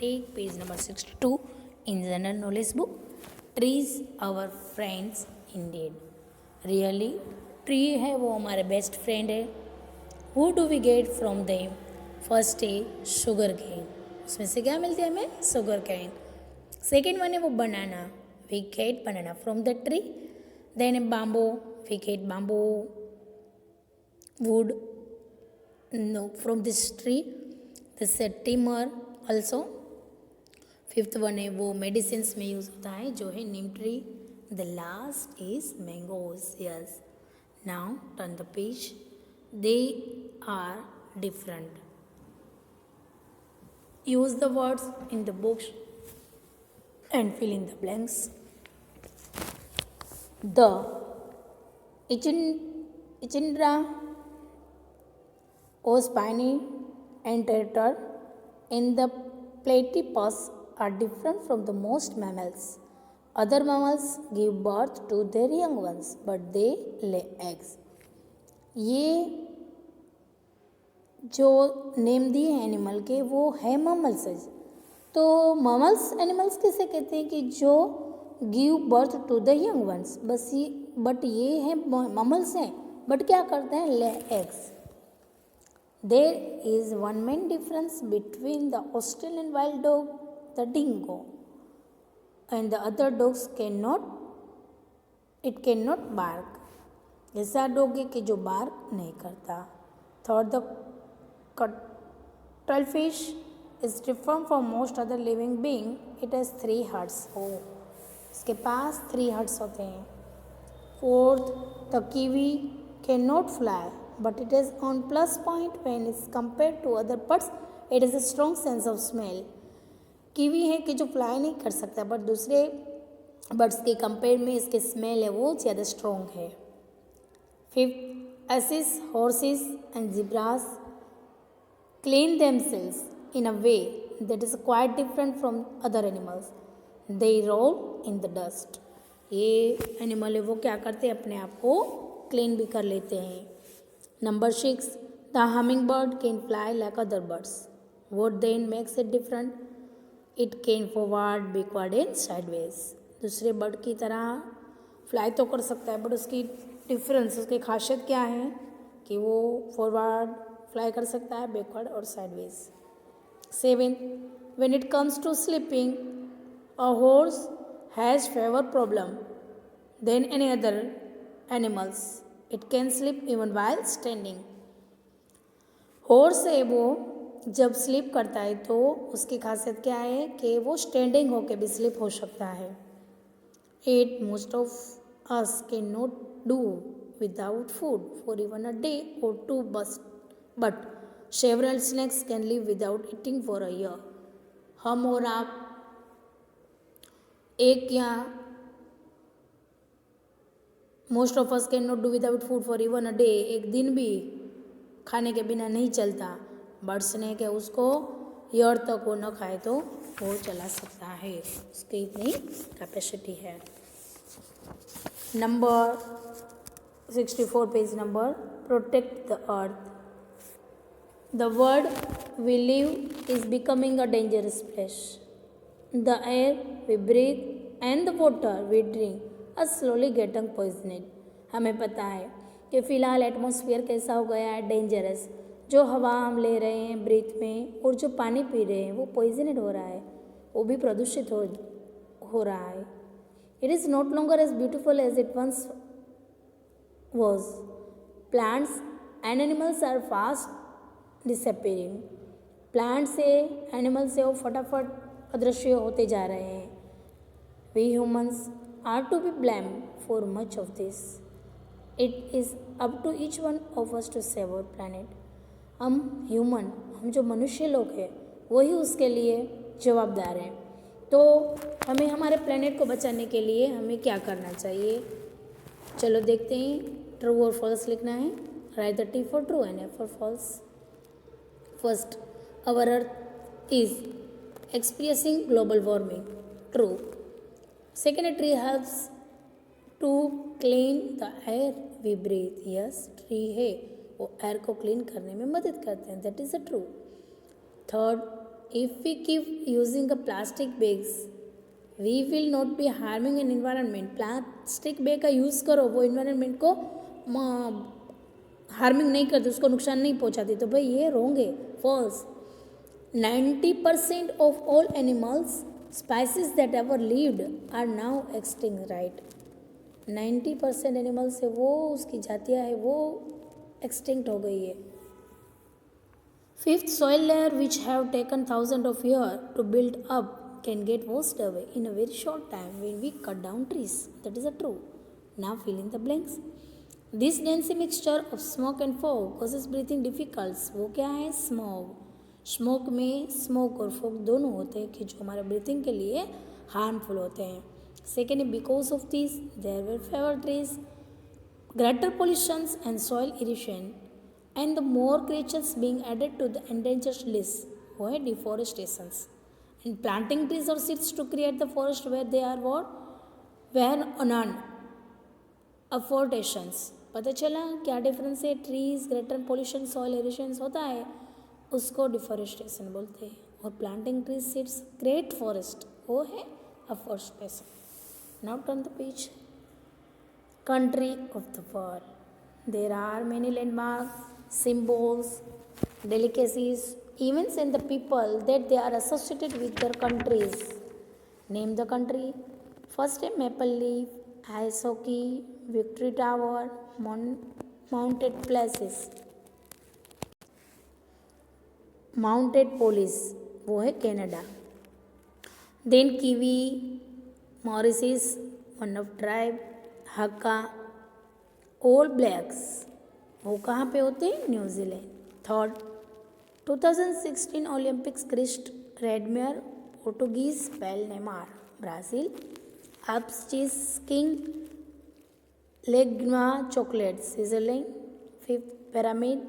take page number 62 in general knowledge book. Trees our friends indeed. Really, tree है वो हमारे best friend है. Who do we get from them? First है sugar cane. उसमें से क्या मिलती है हमें? Sugar cane. सेकेंड वन है वो banana. We get banana from the tree. Then bamboo. We get bamboo wood from this tree. This है टिमर ऑल्सो. फिफ्थ वन है वो मेडिसिन में यूज होता है जो है neem tree. The last is mangoes. Yes, now turn the page. They are different. Use the words in the books and fill in the blanks. The Echidna, Ospiny and Territor in the platypus are different from the most mammals. Other mammals give birth to their young ones, but they lay eggs. ये जो name दिए हैं animal के वो है ममल्स. तो ममल्स animals किसे कहते हैं कि जो give birth to the young ones. But ये है ममल्स हैं बट क्या करते हैं? Lay eggs. There is one main difference between the Australian wild dog, the dingo and the other dogs can not bark. ऐसा डॉग है कि जो बार्क नहीं करता. Third, the cuttlefish is different from most other living being. It has 3 hearts. इसके पास 3 hearts होते हैं. Fourth, the kiwi cannot fly, but it is on plus point when it's compared to other birds. It has a strong sense of smell. Kiwi है कि जो fly नहीं कर सकता but दूसरे बर्ड्स के कंपेयर में इसके स्मेल है वो ज़्यादा स्ट्रॉन्ग है. Fifth, asses, horses and zebras clean themselves in a way that is quite different from other animals. They roll in the dust. ये एनिमल है वो क्या करते हैं? अपने आप को क्लीन भी कर लेते हैं. Number 6, the humming bird can fly like other birds. What then makes it different? It can forward, backward and sideways. दूसरे बर्ड की तरह फ्लाई तो कर सकता है बट उसकी डिफरेंस, उसकी खासियत क्या है कि वो फॉरवर्ड फ्लाई कर सकता है, बैकवर्ड और sideways. 7, when it comes to sleeping, a horse has fewer problem than any other animals. It can sleep even while standing. Horse है वो जब स्लीप करता है तो उसकी खासियत क्या है कि वो स्टैंडिंग होके भी स्लीप हो सकता है. 8, most of us cannot do without food for even a day or two, but several snakes can live without eating for a year. हम और आप एक या most of us can not do without food for even a day, एक दिन भी खाने के बिना नहीं चलता. बट स्नेक है उसको ईयर तक वो न खाए तो वो चला सकता है, उसकी इतनी कैपेसिटी है. Number 64 page number. Protect the earth. The world we live is becoming a dangerous place. The air we breathe and the water we drink are slowly getting poisoned. हमें पता है कि फ़िलहाल एटमॉस्फेयर कैसा हो गया है? डेंजरस. जो हवा हम ले रहे हैं ब्रीथ में और जो पानी पी रहे हैं वो पॉइजनड हो रहा है, वो भी प्रदूषित हो रहा है. It is no longer as beautiful as it once was. Plants and animals are fast disappearing. Plant से, एनिमल से वो फटाफट अदृश्य होते जा रहे हैं. We humans are to be blame for much of this. It is up to each one of us to save our planet. हम जो मनुष्य लोग हैं वही उसके लिए जवाबदार हैं. तो हमें हमारे प्लानट को बचाने के लिए हमें क्या करना चाहिए? चलो देखते हैं. ट्रू और फॉल्स लिखना है. Write the T for true and F for false. First, our earth is experiencing global warming. True. Second, a tree helps to clean the air we breathe. Yes, tree है वो air को clean करने में मदद करते हैं. That is a true. Third, if we keep using a plastic bags, we will not be harming an environment. Plastic bag का use करो, वो इन्वायरमेंट को हार्मिंग नहीं करती, उसको नुकसान नहीं पहुंचाती, तो भाई ये रॉन्ग है, false. 90% of all animals species that ever lived are now extinct, right? 90% animals है वो, उसकी जातियाँ है वो एक्सटिंक्ट हो गई है. Fifth, soil layer which have taken thousands of years to build up can get washed away in a very short time when we cut down trees. That is true. Now fill in the blanks. This dense mixture of smoke and fog causes breathing difficulties. वो क्या है? Smog. Smoke में smoke और fog दोनों होते हैं कि जो हमारे ब्रीथिंग के लिए हार्मफुल होते हैं. Second, because of this there were fewer trees, greater pollutions and soil erosion, and the more creatures being added to the endangered list. वो है deforestations. And planting trees or seeds to create the forest where they are what? Where none. Afforastations. पता चला क्या difference है? Trees, greater pollution, soil erosion होता है, उसको deforestation बोलते हैं. और planting trees seeds create forest, वो है afforestation. Now turn the page. Country of the world. There are many landmarks, symbols, delicacies, events and the people that they are associated with their countries. Name the country. First, Maple Leaf, Ice Hockey, Victory Tower, Mounted Places. Mounted Police, वो है Canada. Then Kiwi, Mauritius, one of tribe. Haka, all blacks, वो कहाँ पे होते हैं? New Zealand. Third, 2016 Olympics क्रिस्ट रेडमेयर, Portuguese पेलनेमार, ब्राज़ील. अप्स चीज किंग, लेग्मा चॉकलेट, स्विट्जरलैंड. फिफ्थ, पिरामिड,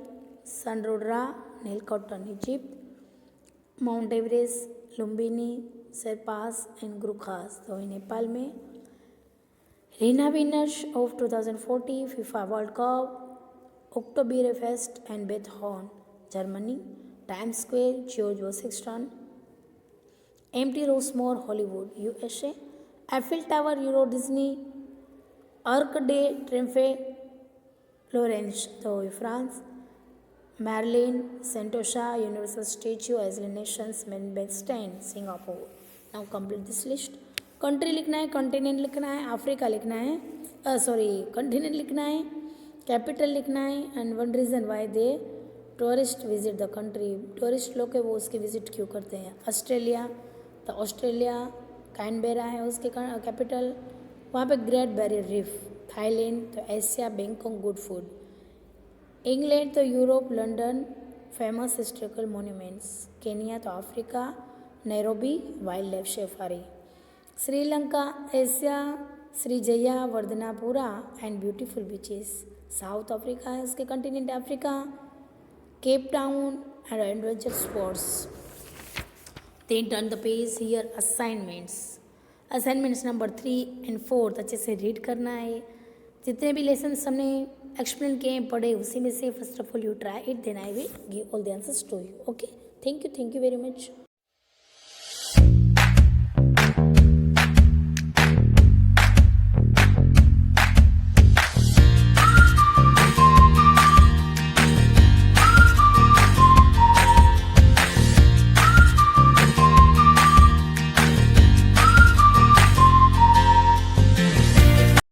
सनरोड्रा, Nile cotton, Egypt. Mount Everest, Lumbini, Sherpas and Gurkhas, तो नेपाल में. Arena winners of 2040 FIFA World Cup, Oktoberfest and Beth Horn, Germany. Times Square, George Washington. Empty Rosemore, Hollywood, USA. Eiffel Tower, Euro Disney. Arc de Triomphe, Florence, France. Marilyn, Sentosa, Universal Statue, Island Nations, Melbourne, Singapore. Now complete this list. Country लिखना है, continent लिखना है, Africa लिखना है, continent लिखना है, capital लिखना है, and one reason why they tourist visit the country. Tourist लोग है वो उसकी विजिट क्यों करते हैं? ऑस्ट्रेलिया, तो ऑस्ट्रेलिया कैनबेरा है उसके कैपिटल, वहाँ पे ग्रेट बैरियर रीफ. थाईलैंड, तो Asia, Bangkok, good food. England, तो Europe, London, famous historical monuments. Kenya, तो Africa, Nairobi, wildlife safari. Sri Lanka, Asia, Sri Jayawardenepura and beautiful beaches. South Africa है उसके continent Africa, Cape Town and adventure sports. Then turn the page. Here assignments. Assignments number 3 and 4 अच्छे से read करना है. जितने भी lesson हमने एक्सप्लेन किए पढ़े उसी में से first of all you try it, then I will give all the answers to you. Okay, thank you very much.